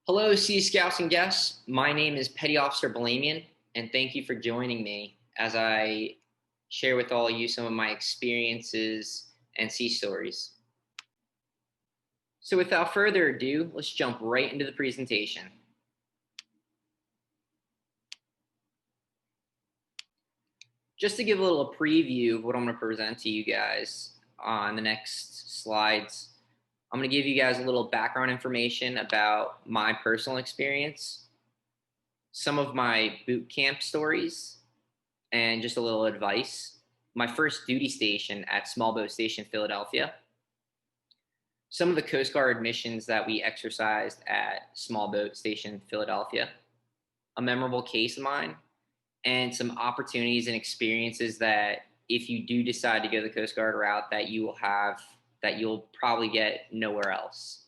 Hello, Sea Scouts and guests. My name is Petty Officer Balemian, and thank you for joining me as I share with all you some of my experiences and sea stories. So without further ado, let's jump right into the presentation. Just to give a little preview of what I'm going to present to you guys on the next slides, I'm going to give you guys a little background information about my personal experience, some of my boot camp stories, and just a little advice. My first duty station at Small Boat Station, Philadelphia. Some of the Coast Guard missions that we exercised at Small Boat Station, Philadelphia. A memorable case of mine, and some opportunities and experiences that if you do decide to go the Coast Guard route that you will have that you'll probably get nowhere else.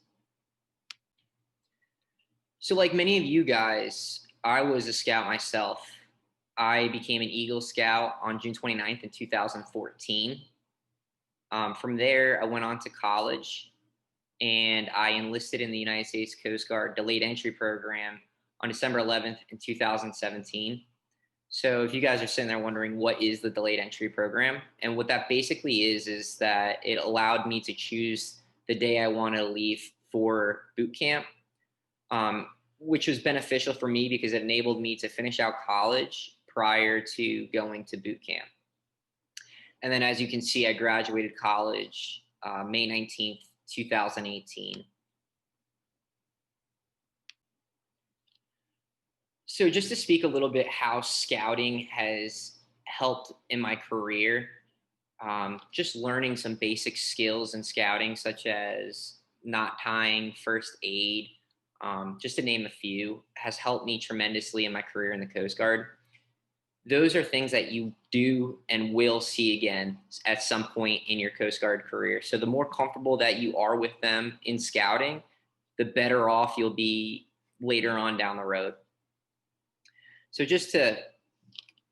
So like many of you guys, I was a scout myself. I became an Eagle Scout on June 29th in 2014. From there, I went on to college and I enlisted in the United States Coast Guard Delayed Entry Program on December 11th in 2017. So if you guys are sitting there wondering what is the Delayed Entry Program, and what that basically is that it allowed me to choose the day I want to leave for boot camp, which was beneficial for me because it enabled me to finish out college prior to going to boot camp. And then as you can see, I graduated college May 19th, 2018. So just to speak a little bit how scouting has helped in my career, just learning some basic skills in scouting, such as knot tying, first aid, just to name a few, has helped me tremendously in my career in the Coast Guard. Those are things that you do and will see again at some point in your Coast Guard career. So the more comfortable that you are with them in scouting, the better off you'll be later on down the road. So just to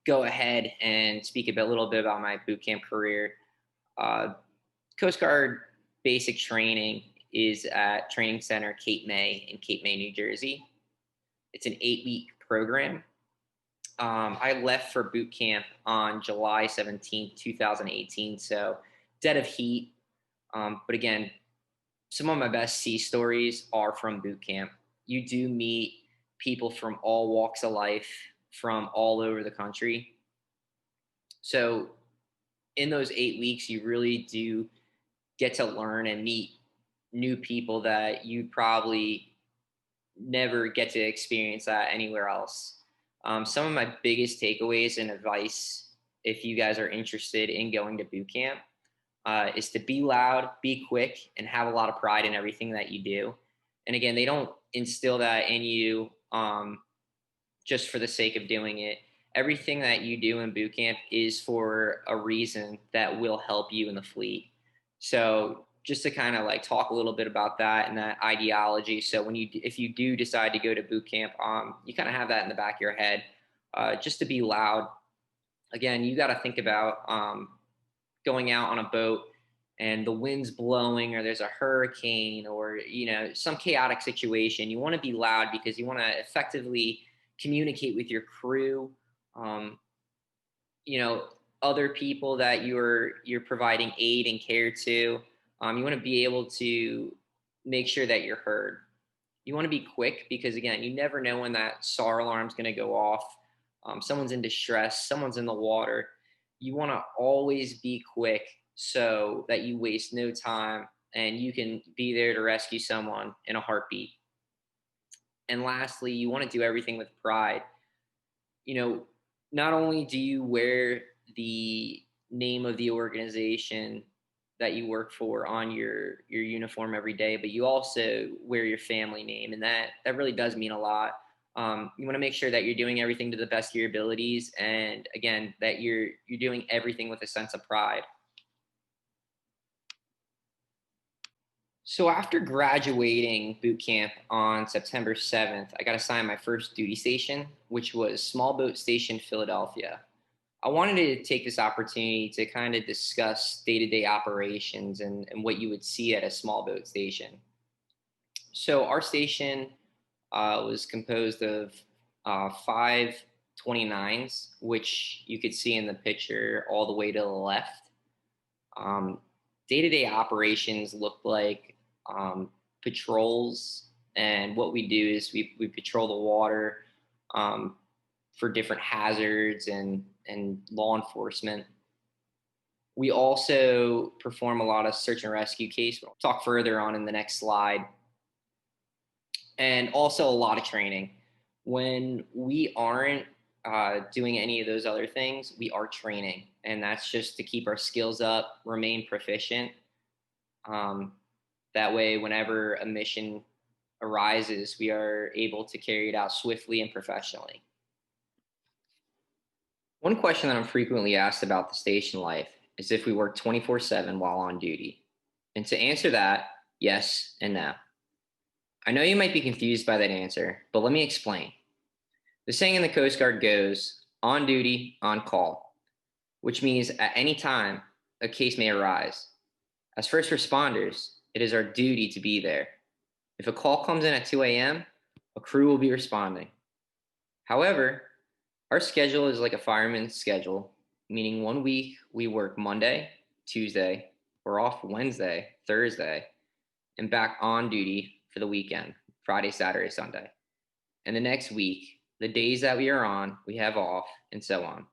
go ahead and speak a little bit about my boot camp career, Coast Guard basic training is at Training Center Cape May in Cape May, New Jersey. It's an 8-week program. I left for boot camp on July 17th, 2018, so dead of heat. But again, some of my best sea stories are from boot camp. You do meet people from all walks of life, from all over the country. So in those 8 weeks, you really do get to learn and meet new people that you probably never get to experience that anywhere else. Some of my biggest takeaways and advice, if you guys are interested in going to boot camp, is to be loud, be quick, and have a lot of pride in everything that you do. And again, they don't instill that in you just for the sake of doing it. Everything that you do in boot camp is for a reason that will help you in the fleet. So just to kind of like talk a little bit about that and that ideology. So if you do decide to go to boot camp, you kind of have that in the back of your head, just to be loud. Again, you got to think about going out on a boat and the wind's blowing, or there's a hurricane, or some chaotic situation. You want to be loud because you want to effectively communicate with your crew, other people that you're providing aid and care to. You want to be able to make sure that you're heard. You want to be quick because, again, you never know when that SAR alarm is going to go off. Someone's in distress, someone's in the water. You want to always be quick so that you waste no time and you can be there to rescue someone in a heartbeat. And lastly, you want to do everything with pride. Not only do you wear the name of the organization that you work for on your uniform every day, but you also wear your family name, and that really does mean a lot. You want to make sure that you're doing everything to the best of your abilities, and again, that you're doing everything with a sense of pride. So after graduating boot camp on September 7th, I got assigned my first duty station, which was Small Boat Station, Philadelphia. I wanted to take this opportunity to kind of discuss day-to-day operations and what you would see at a small boat station. So our station was composed of 529s, which you could see in the picture all the way to the left. Um, Day-to-day operations look like patrols, and what we do is we patrol the water for different hazards and law enforcement. We also perform a lot of search and rescue case. We'll talk further on in the next slide. And also a lot of training. When we aren't doing any of those other things, we are training. And that's just to keep our skills up, remain proficient. That way, whenever a mission arises, we are able to carry it out swiftly and professionally. One question that I'm frequently asked about the station life is if we work 24/7 while on duty. And to answer that, yes and no. I know you might be confused by that answer, but let me explain. The saying in the Coast Guard goes, on duty, on call, which means at any time a case may arise. As first responders, it is our duty to be there. If a call comes in at 2 a.m., a crew will be responding. However, our schedule is like a fireman's schedule, meaning 1 week we work Monday, Tuesday, we're off Wednesday, Thursday, and back on duty for the weekend, Friday, Saturday, Sunday. And the next week, the days that we are on, we have off, and so on.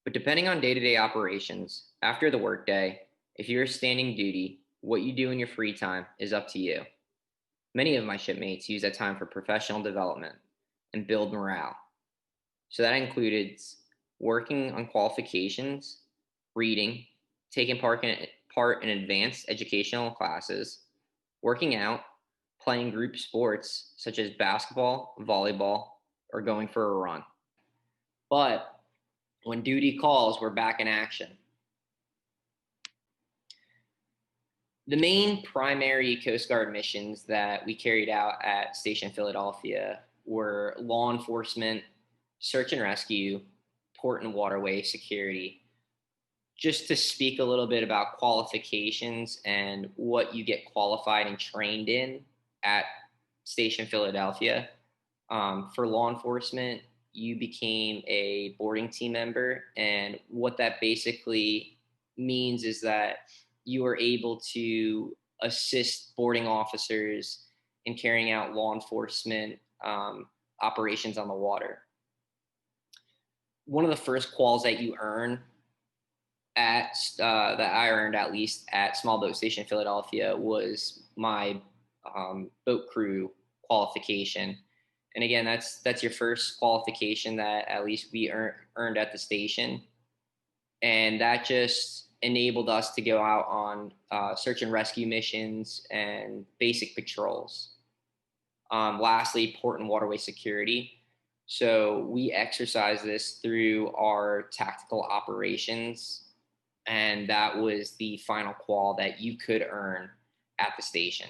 But depending on day-to-day operations, after the workday, if you're standing duty, what you do in your free time is up to you. Many of my shipmates use that time for professional development and build morale. So that included working on qualifications, reading, taking part in advanced educational classes, working out, playing group sports such as basketball, volleyball, or going for a run. But when duty calls, we're back in action. The main primary Coast Guard missions that we carried out at Station Philadelphia were law enforcement, search and rescue, port and waterway security. Just to speak a little bit about qualifications and what you get qualified and trained in at Station Philadelphia. For law enforcement, you became a boarding team member. And what that basically means is that you are able to assist boarding officers in carrying out law enforcement operations on the water. One of the first quals that you earn that I earned, at least at Small Boat Station Philadelphia, was my boat crew qualification. And again, that's your first qualification that at least we earned at the station, and that just enabled us to go out on search and rescue missions and basic patrols. Lastly, port and waterway security. So we exercise this through our tactical operations, and that was the final qual that you could earn at the station.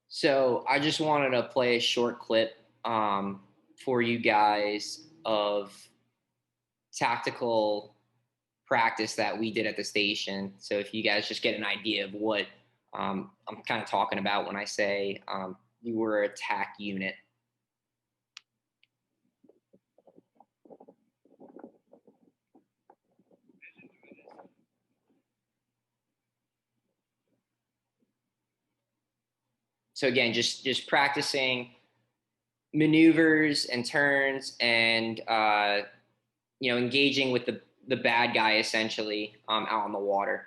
So I just wanted to play a short clip for you guys of tactical practice that we did at the station. So if you guys just get an idea of what I'm kind of talking about when I say we were an attack unit. So again, just practicing maneuvers and turns and engaging with the bad guy essentially out on the water.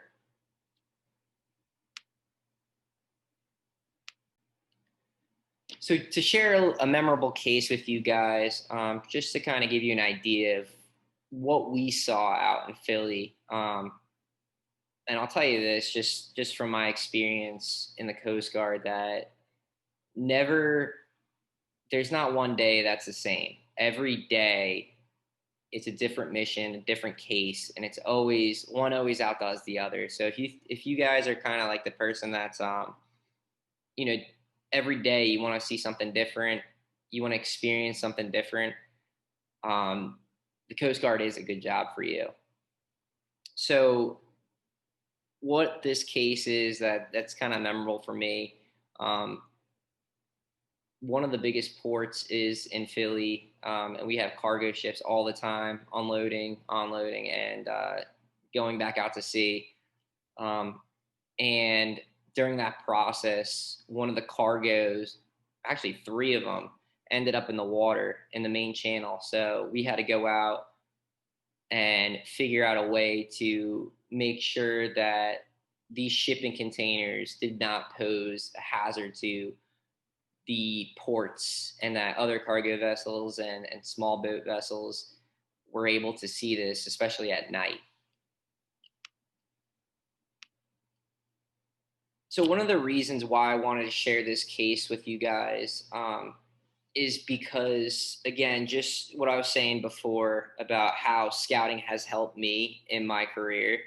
So to share a memorable case with you guys, just to kind of give you an idea of what we saw out in Philly. And I'll tell you this, just from my experience in the Coast Guard, that there's not one day that's the same. Every day it's a different mission, a different case, and it's always outdoes the other. So if you guys are kind of like the person that's every day you want to see something different, you want to experience something different, the Coast Guard is a good job for you. So what this case is that's kind of memorable for me. Um, One of the biggest ports is in Philly, and we have cargo ships all the time, unloading, onloading, and going back out to sea. Um, and during that process, one of the cargoes, actually three of them, ended up in the water in the main channel. So we had to go out and figure out a way to make sure that these shipping containers did not pose a hazard to the ports, and that other cargo vessels and small boat vessels were able to see this, especially at night. So, one of the reasons why I wanted to share this case with you guys is because, again, just what I was saying before about how scouting has helped me in my career.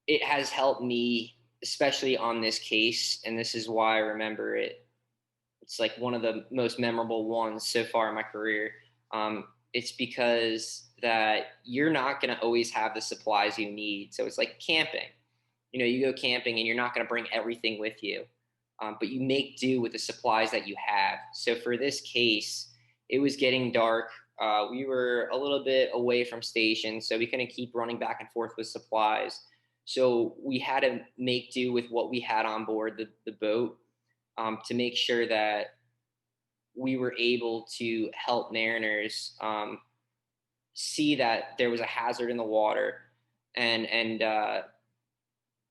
It has helped me, especially on this case, and this is why I remember it. It's like one of the most memorable ones so far in my career. It's because that you're not going to always have the supplies you need. So it's like camping. You know, you go camping and you're not going to bring everything with you, but you make do with the supplies that you have. So for this case, it was getting dark. We were a little bit away from station, so we couldn't keep running back and forth with supplies. So we had to make do with what we had on board the boat, to make sure that we were able to help mariners see that there was a hazard in the water, and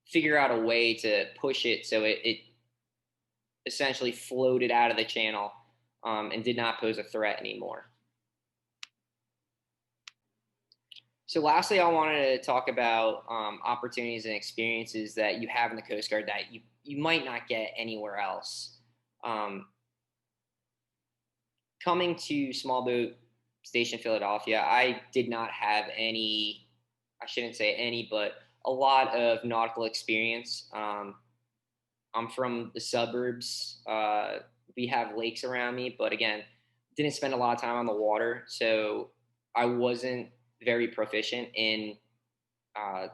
figure out a way to push it so it essentially floated out of the channel, and did not pose a threat anymore. So, lastly, I wanted to talk about opportunities and experiences that you have in the Coast Guard that you might not get anywhere else. Um, Coming to Small Boat Station Philadelphia, I did not have any, I shouldn't say any, but a lot of nautical experience. I'm from the suburbs. We have lakes around me, but again, didn't spend a lot of time on the water. So I wasn't very proficient in uh,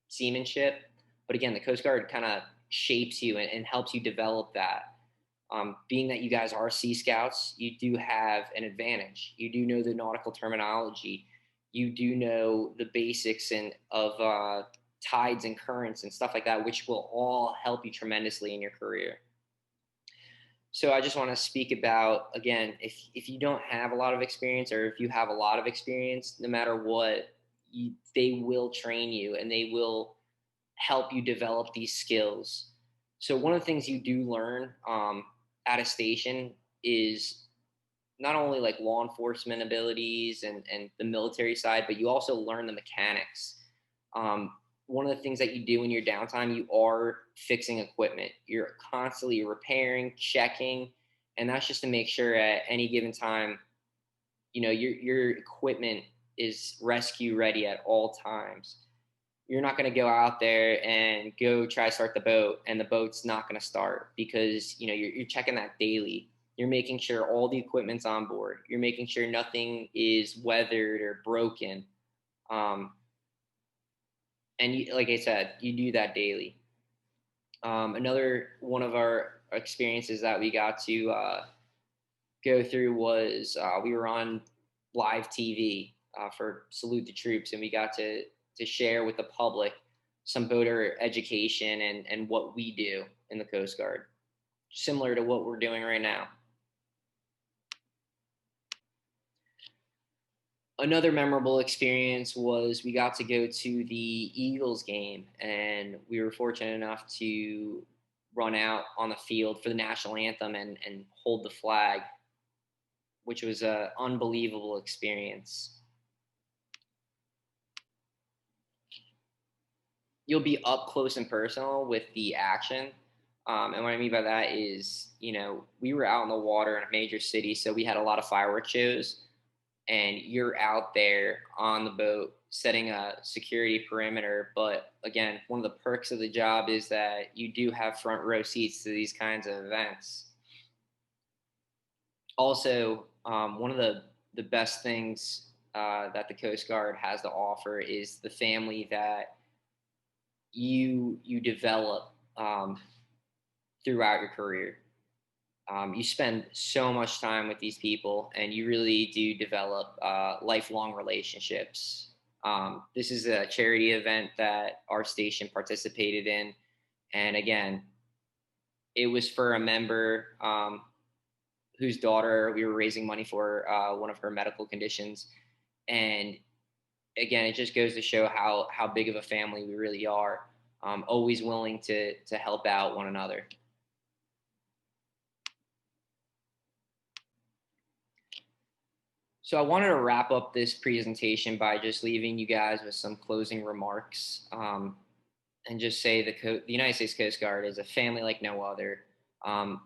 seamanship. But again, the Coast Guard kind of shapes you and helps you develop that. Being that you guys are Sea Scouts, you do have an advantage. You do know the nautical terminology. You do know the basics of tides and currents and stuff like that, which will all help you tremendously in your career. So I just want to speak about, again, if you don't have a lot of experience, or if you have a lot of experience, no matter what, they will train you and they will help you develop these skills. So one of the things you do learn at a station is not only like law enforcement abilities and the military side, but you also learn the mechanics. Um, One of the things that you do in your downtime, you are fixing equipment. You're constantly repairing, checking, and that's just to make sure at any given time, you know, your equipment is rescue ready at all times. You're not going to go out there and go try to start the boat and the boat's not going to start, because you know you're checking that daily. You're making sure all the equipment's on board. You're making sure nothing is weathered or broken. um, and you, like I said, you do that daily. Another one of our experiences that we got to go through was we were on live TV for Salute the Troops, and we got to share with the public some boater education and what we do in the Coast Guard, similar to what we're doing right now. Another memorable experience was we got to go to the Eagles game, and we were fortunate enough to run out on the field for the national anthem and hold the flag, which was an unbelievable experience. You'll be up close and personal with the action. And what I mean by that is, you know, we were out in the water in a major city, so we had a lot of fireworks shows, and you're out there on the boat setting a security perimeter. But again, one of the perks of the job is that you do have front row seats to these kinds of events. Also, one of the best things that the Coast Guard has to offer is the family that you develop throughout your career. You spend so much time with these people, and you really do develop lifelong relationships. This is a charity event that our station participated in, and again, it was for a member whose daughter we were raising money for one of her medical conditions, and again, it just goes to show how big of a family we really are. Always willing to help out one another. So I wanted to wrap up this presentation by just leaving you guys with some closing remarks, and just say the United States Coast Guard is a family like no other. Um,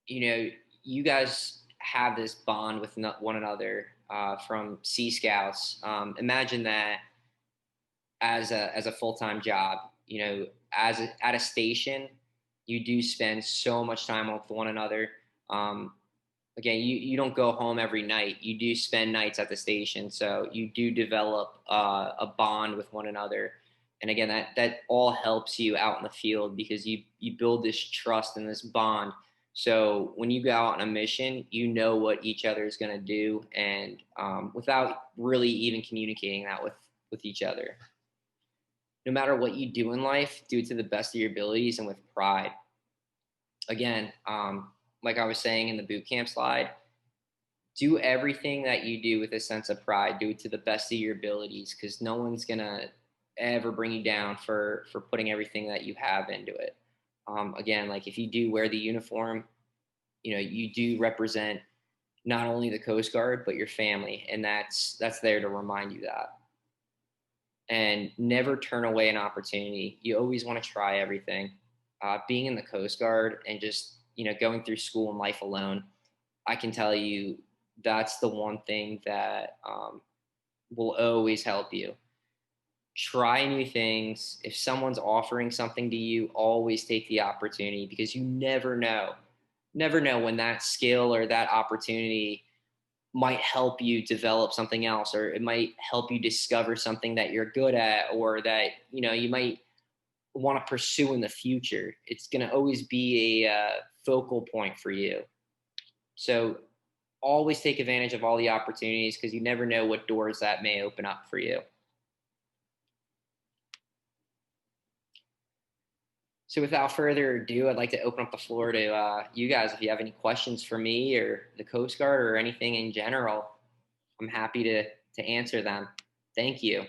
you know, you guys have this bond with one another from Sea Scouts. Imagine that as a full time job. At a station, you do spend so much time with one another. Um, Again, you don't go home every night. You do spend nights at the station, so you do develop a bond with one another. And again, that all helps you out in the field because you build this trust and this bond. So when you go out on a mission, you know what each other is going to do, and without really even communicating that with each other. No matter what you do in life, do it to the best of your abilities and with pride. Again, like I was saying in the boot camp slide, do everything that you do with a sense of pride. Do it to the best of your abilities, because no one's gonna ever bring you down for putting everything that you have into it. Again, like if you do wear the uniform, you do represent not only the Coast Guard but your family, and that's there to remind you that. And never turn away an opportunity. You always want to try everything. Being in the Coast Guard and just going through school and life alone, I can tell you that's the one thing that will always help you. Try new things. If someone's offering something to you, always take the opportunity, because you never know when that skill or that opportunity might help you develop something else, or it might help you discover something that you're good at, or that you might want to pursue in the future. It's going to always be a focal point for you. So always take advantage of all the opportunities, because you never know what doors that may open up for you. So without further ado, I'd like to open up the floor to you guys. If you have any questions for me or the Coast Guard or anything in general, I'm happy to answer them. Thank you.